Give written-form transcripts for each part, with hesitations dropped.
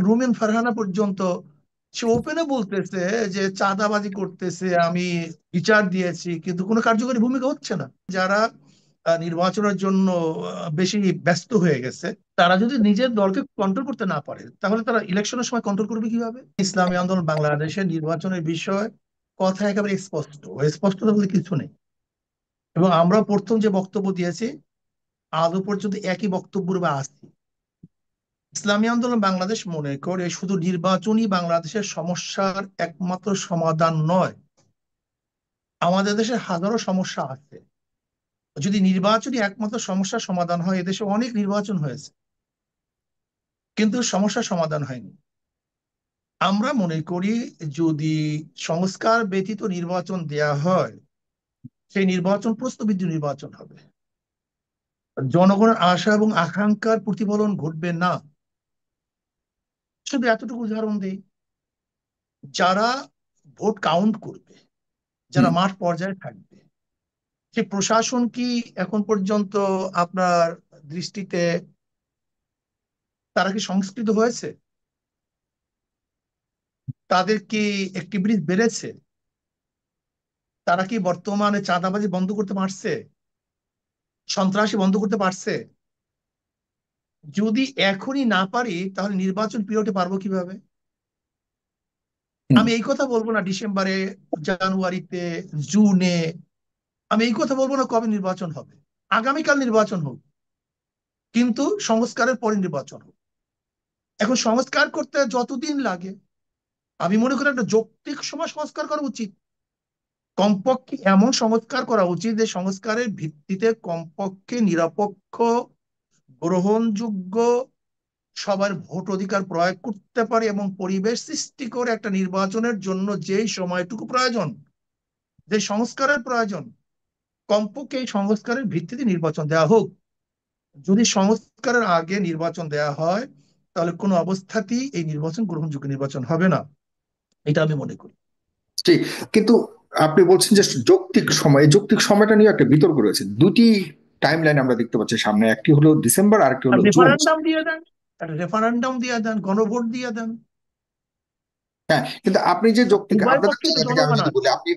রুমিন ফারহানা পর্যন্ত সে ওপেনে বলতেছে যে চাঁদাবাজি করতেছে, আমি বিচার দিয়েছি, কিন্তু কোনো কার্যকরী ভূমিকা হচ্ছে না। যারা নির্বাচনের জন্য বেশি ব্যস্ত হয়ে গেছে, তারা যদি নিজের দলকে কন্ট্রোল করতে না পারে, তাহলে তারা ইলেকশনের সময় কন্ট্রোল করবে কিভাবে? ইসলামী আন্দোলন বাংলাদেশের নির্বাচনের বিষয় কথা একেবারে স্পষ্ট, স্পষ্ট বলতে কিছু নেই। এবং আমরা প্রথম যে বক্তব্য দিয়েছি, আজও পর্যন্ত একই বক্তব্য বা আছি। ইসলামী আন্দোলন বাংলাদেশ মনে করে শুধু নির্বাচনই বাংলাদেশের সমস্যার একমাত্র সমাধান নয়, আমাদের দেশে হাজারো সমস্যা আছে। যদি নির্বাচনই একমাত্র সমস্যার সমাধান হয়, এদেশে অনেক নির্বাচন হয়েছে কিন্তু সমস্যার সমাধান হয়নি। আমরা মনে করি যদি সংস্কার ব্যতীত নির্বাচন দেয়া হয়, সেই নির্বাচন প্রশ্নবিদ্ধ নির্বাচন হবে, জনগণের আশা এবং আকাঙ্ক্ষার প্রতিফলন ঘটবে না। শুধু এতটুকু উদাহরণ দিই, যারা ভোট কাউন্ট করবে, যারা হুম। মাঠ পর্যায়ে থাকবে, সে প্রশাসন কি এখন পর্যন্ত আপনার দৃষ্টিতে তারা কি সংস্কৃত হয়েছে? তাদের কি অ্যাক্টিভিটিস বেড়েছে? তারা কি বর্তমানে চাঁদাবাজি বন্ধ করতে পারছে? সন্ত্রাসী বন্ধ করতে পারছে? যদি এখনই না পারি, তাহলে নির্বাচন পিরিয়ডে পারবো কিভাবে? হুম। আমি এই কথা বলবো না ডিসেম্বরে, জানুয়ারিতে, জুনে। আমি এই কথা বলবো না কবে নির্বাচন হবে। আগামীকাল নির্বাচন হোক, কিন্তু সংস্কারের পরে নির্বাচন হোক। এখন সংস্কার করতে যতদিন লাগে, আমি মনে করি একটা যৌক্তিক সময় সংস্কার করা উচিত। কমপক্ষে এমন সংস্কার করা উচিত যে সংস্কারের ভিত্তিতে কমপক্ষে নিরপেক্ষ, গ্রহণযোগ্য, সবার ভোট অধিকার প্রয়োগ করতে পারে এবং পরিবেশ সৃষ্টি করে একটা নির্বাচনের জন্য যেই সময়টুকু প্রয়োজন, যে সংস্কারের প্রয়োজন, কমপক্ষে এই সংস্কারের ভিত্তিতে নির্বাচন দেওয়া হোক। যদি সংস্কারের আগে নির্বাচন দেওয়া হয়, তাহলে কোনো অবস্থাতেই এই নির্বাচন গ্রহণযোগ্য নির্বাচন হবে না, এটা আমি মনে করি। ঠিক। কিন্তু আপনি বলছেন যে যৌক্তিক সময়, এই যৌক্তিক সময়টা নিয়ে একটা বিতর্ক রয়েছে। দুটি টাইম লাইন আমরা দেখতে পাচ্ছি সামনে, একটি হলো ডিসেম্বর আর একটি আর হলো জুন। রেফারেন্ডাম দিয়ে দেন, একটা রেফারেন্ডাম দিয়ে দেন, গণভোট দিয়ে দেন। হ্যাঁ, কিন্তু আপনি যে যৌক্তিক, উভয় আপনাদের পক্ষে তো জায়গা থেকে আমি জনগণ যদি বলি, আছে। আপনি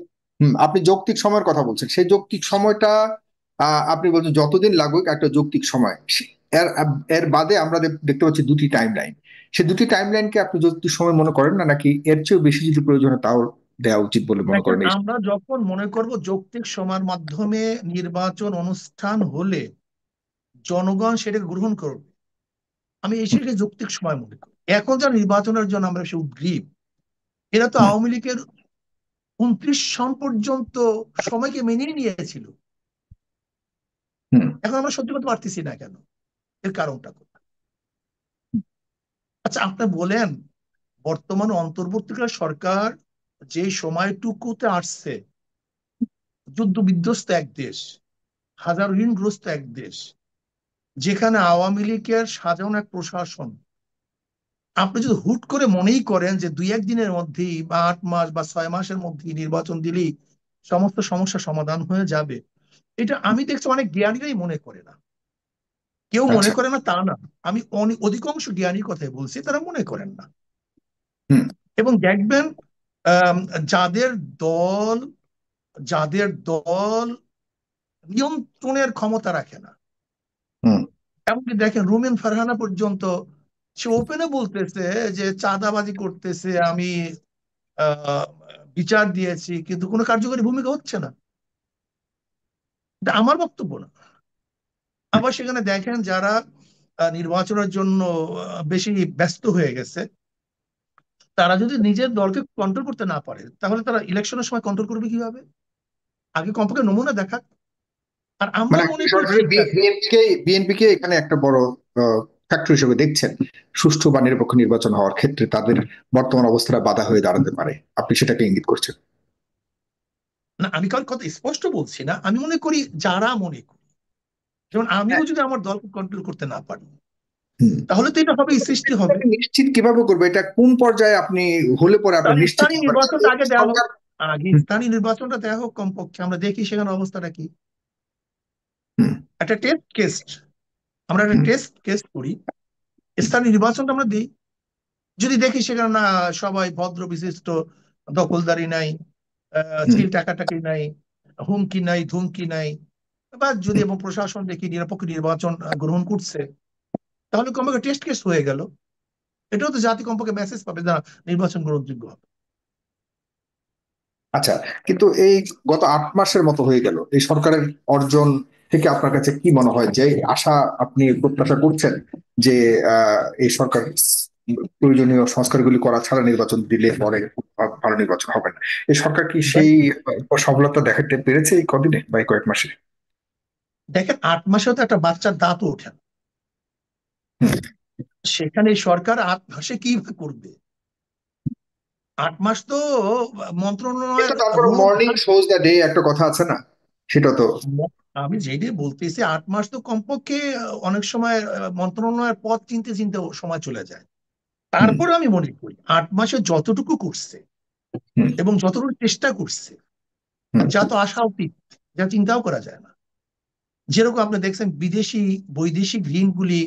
আপনি যৌক্তিক সময়ের কথা বলছেন, সেই যৌক্তিক সময়টা আপনি বলছেন যতদিন লাগুক একটা যৌক্তিক সময়। এর এর বাদে আমরা দেখতে পাচ্ছি দুটি টাইম লাইন। সেই দুটি টাইম লাইনকে আপনি যৌক্তিক সময় মনে করেন না, নাকি এর চেয়েও বেশি যদি প্রয়োজন হয় তাও দেওয়া উচিত বলে মনে দেখেন, করেন এই? আমরা যখন মনে করব যৌক্তিক সময়ের মাধ্যমে নির্বাচন অনুষ্ঠান হলে জনগণ সেটাকে গ্রহণ করবে, আমি হুম। সেটাকে যৌক্তিক সময় মনে করি। এখন যা নির্বাচনের জন্য আমরা বেশি উদ্গ্রীব, এরা তো হুম। আওয়ামী লীগের 29 সন পর্যন্ত সময়কে মেনে নিয়েছিল। হুম। এখন আমরা সহ্য করতে পারতেছি না কেন? এর কারণটা কোথায়? আচ্ছা, আপনি বলেন, বর্তমান অন্তর্বর্তীকালীন সরকার যে সময়টুকুতে আসছে, যুদ্ধ বিধ্বস্ত এক দেশ, হাজার ঋণগ্রস্ত এক দেশ, যেখানে আওয়ামী লীগের সাধারণ এক প্রশাসন, আপনি যদি হুট করে মনেই করেন যে দুই একদিনের মধ্যেই বা 8 মাস বা 6 মাসের মধ্যেই নির্বাচন দিলেই সমস্ত সমস্যা সমাধান হয়ে যাবে, এটা আমি দেখছি অনেক জ্ঞানীরাই মনে করে না। কেউ মনে আচ্ছা। করে না তা না, আমি অধিকাংশ জ্ঞানীর কথাই বলছি, তারা মনে করেন না। হুম। এবং দেখবেন, আম, যাদের দল যাদের দল নিয়ন্ত্রণের ক্ষমতা রাখে না, হুম। এমনকি দেখেন রুমিন ফারহানা পর্যন্ত সে ওপেনে বলতেছে যে চাঁদাবাজি করতেছে, আমি আহ, বিচার দিয়েছি, কিন্তু কোনো কার্যকরী ভূমিকা হচ্ছে না। এটা আমার বক্তব্য না। আবার সেখানে দেখেন যারা নির্বাচনের জন্য বেশি ব্যস্ত হয়ে গেছে, তারা যদি নিজের দলকে কন্ট্রোল করতে না পারে, তাহলে তারা ইলেকশনের সময় কন্ট্রোল করবে কিভাবে? আগে কমপক্ষে নমুনা দেখাক। আর আমরা মানে আপনি মনে করি সরাসরি ঠিক আছে। বিএনপিকে এখানে একটা বড় ফ্যাক্টর হিসেবে দেখছেন, সুষ্ঠু বা নিরপেক্ষ নির্বাচন হওয়ার ক্ষেত্রে তাদের বর্তমান অবস্থাটা বাধা হয়ে দাঁড়াতে পারে, আপনি সেটাকে ইঙ্গিত করছেন? না, আমি কারোর কথা স্পষ্ট বলছি না, আমি মনে করি যারা মনে করি, যেমন হ্যাঁ। আমিও যদি আমার দলকে কন্ট্রোল করতে না পারি, হুম। তাহলে তো এটা হবে, সৃষ্টি হবে। এটাকে নিশ্চিত কিভাবে করবে, এটা কোন পর্যায়ে আপনি হলে পরে আপনি তাহলে নিশ্চিত স্থানীয় হবেন নির্বাচনটা যে আগে দেওয়া হোক। সরকার? আগে হুম। স্থানীয় নির্বাচনটা দেওয়া হোক, কমপক্ষে আমরা দেখি সেখানে অবস্থাটা কি। হুম। একটা টেস্ট কেস, আমরা একটা হুম। টেস্ট কেস করি, স্থানীয় নির্বাচনটা আমরা দিই। যদি দেখি সেখানে না সবাই ভদ্র বিশিষ্ট, দখলদারি নাই, হুম। চিল টাকাটাকি নাই, হুমকি নাই, ধুমকি নাই, বা যদি এবং প্রশাসন দেখি নিরপেক্ষ নির্বাচন গ্রহণ করছে, তাহলে কমপক্ষে টেস্ট কেস হয়ে গেল। এটাও তো জাতি কমপক্ষে মেসেজ পাবে না নির্বাচন গ্রহণযোগ্য হবে। আচ্ছা, কিন্তু এই গত 8 মাসের মতো হয়ে গেল এই সরকারের অর্জন থেকে আপনার কাছে কি মনে হয়, যে আশা আপনি প্রত্যাশা করছেন যে এই সরকার প্রয়োজনীয় সংস্কারগুলি করা ছাড়া নির্বাচন দিলে পরে ভালো নির্বাচন হবে না, এই সরকার কি সেই দেখ- সফলতা দেখাতে পেরেছে এই কদিনে বা এই কয়েক মাসে? দেখেন, 8 মাসেও তো একটা বাচ্চার দাঁতও ওঠে না। হুম। সেখানে এই সরকার 8 মাসে কি করবে? 8 মাস তো কিন্তু মন্ত্রণালয়ের তারপর rule morning shows the day একটা কথা আছে না, সেটা তো। আমি যেটাই বলতেছি, 8 মাস তো কমপক্ষে অনেক সময় মন্ত্রণালয়ের পথ চিনতে চিনতে সময় চলে যায়। হুম। তারপরে আমি মনে করি 8 মাসে যতটুকু করছে হুম। এবং যতটুকু চেষ্টা করছে, হুম। যা তো আশা অতীত, যা চিন্তাও করা যায় না। যেরকম আপনি দেখছেন বিদেশি বৈদেশিক ঋণগুলি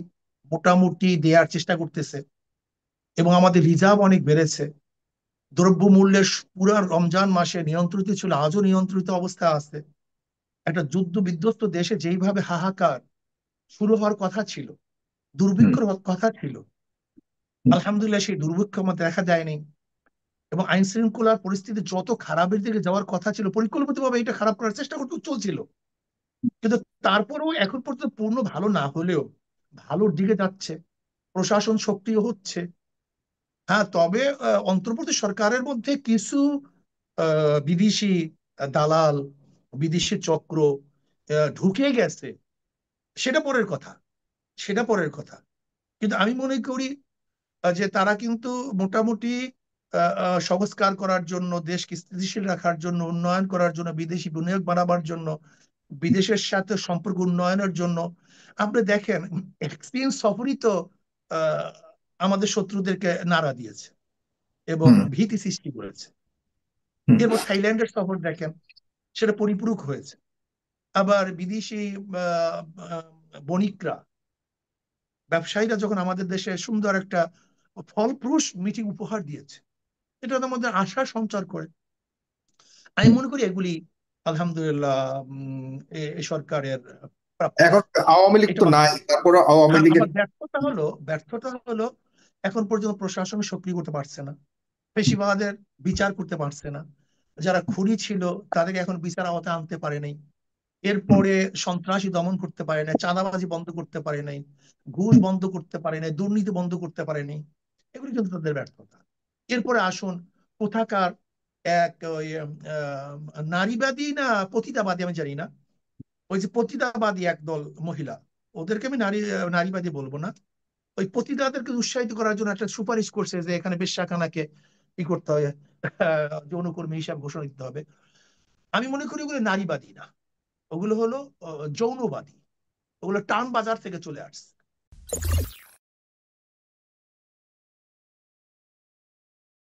মোটামুটি দেওয়ার চেষ্টা করতেছে, এবং আমাদের রিজার্ভ অনেক বেড়েছে। দ্রব্যমূল্যের পুরো রমজান মাসে নিয়ন্ত্রিত ছিল, আজও নিয়ন্ত্রিত অবস্থায় আছে। একটা যুদ্ধ বিধ্বস্ত দেশে যেইভাবে হাহাকার শুরু হওয়ার কথা ছিল, হুম। দুর্ভিক্ষর কথা ছিল, আলহামদুলিল্লাহ সেই দুর্ভিক্ষ আমাদের দেখা যায়নি। এবং আইন শৃঙ্খলার পরিস্থিতি যত খারাপের দিকে যাওয়ার কথা ছিল, পরিকল্পিতভাবে এটা খারাপ করার চেষ্টা করতে চলছিল, কিন্তু তারপরেও এখন পর্যন্ত পূর্ণ ভালো না হলেও ভালোর দিকে যাচ্ছে, প্রশাসন সক্রিয় হচ্ছে। হ্যাঁ, তবে অন্তর্বর্তী সরকারের মধ্যে কিছু বিদেশি দালাল, বিদেশি চক্র ঢুকে গেছে, সেটা পরের কথা, সেটা পরের কথা। কিন্তু আমি মনে করি যে তারা কিন্তু মোটামুটি সংস্কার করার জন্য, দেশকে স্থিতিশীল রাখার জন্য, উন্নয়ন করার জন্য, বিদেশি বিনিয়োগ বাড়াবার জন্য, বিদেশের সাথে সম্পর্ক উন্নয়নের জন্য, আপনি দেখেন এক্সপিরিয়েন্স সফরই তো আহ, আমাদের শত্রুদেরকে নাড়া দিয়েছে এবং হুম। ভীতি সৃষ্টি করেছে। হুম। এরপর থাইল্যান্ডের সফর দেখেন, সেটা পরিপূরক হয়েছে। আবার বিদেশি আহ, আহ, বণিকরা, ব্যবসায়ীরা যখন আমাদের দেশে সুন্দর একটা ফলপ্রসূ মিটিং উপহার দিয়েছে, এটা আমাদের আশা সঞ্চার করে। আমি হুম। মনে করি এগুলি আলহামদুলিল্লাহ এই সরকারের প্রাপ্য। এখন আওয়ামী লীগ এটা তো নাই, বাস্তব। তারপরে আওয়ামী লীগের। আবার ব্যর্থতা হলো এখন পর্যন্ত প্রশাসন সক্রিয় করতে পারছে না, পেশিবাদের বিচার করতে পারছে না, যারা খুনি ছিল তাদেরকে এখন বিচার আওতায় আনতে পারে নাই। হুম। এরপরে সন্ত্রাসী দমন করতে পারে নাই, চাঁদাবাজি বন্ধ করতে পারে নাই, ঘুষ হুম। বন্ধ করতে পারে নাই, দুর্নীতি বন্ধ করতে পারে নাই। এগুলি কিন্তু তাদের ব্যর্থতা। এরপরে আসুন, কোথাকার এক ওই নারীবাদী না পতিতাবাদী আমি জানি না, ওই যে পতিতাবাদী একদল মহিলা, ওদেরকে আমি নারীবাদী বলবো না, ওই পতিতাদেরকে উৎসাহিত করার জন্য একটা সুপারিশ করছে যে এখানে বেশ্যাখানাকে কি করতে হবে, যৌনকর্মী হিসাব ঘোষণা দিতে হবে। আমি মনে করি ওগুলো নারীবাদী না, ওগুলো হলো যৌনবাদী, ওগুলো টান বাজার থেকে চলে আসছে।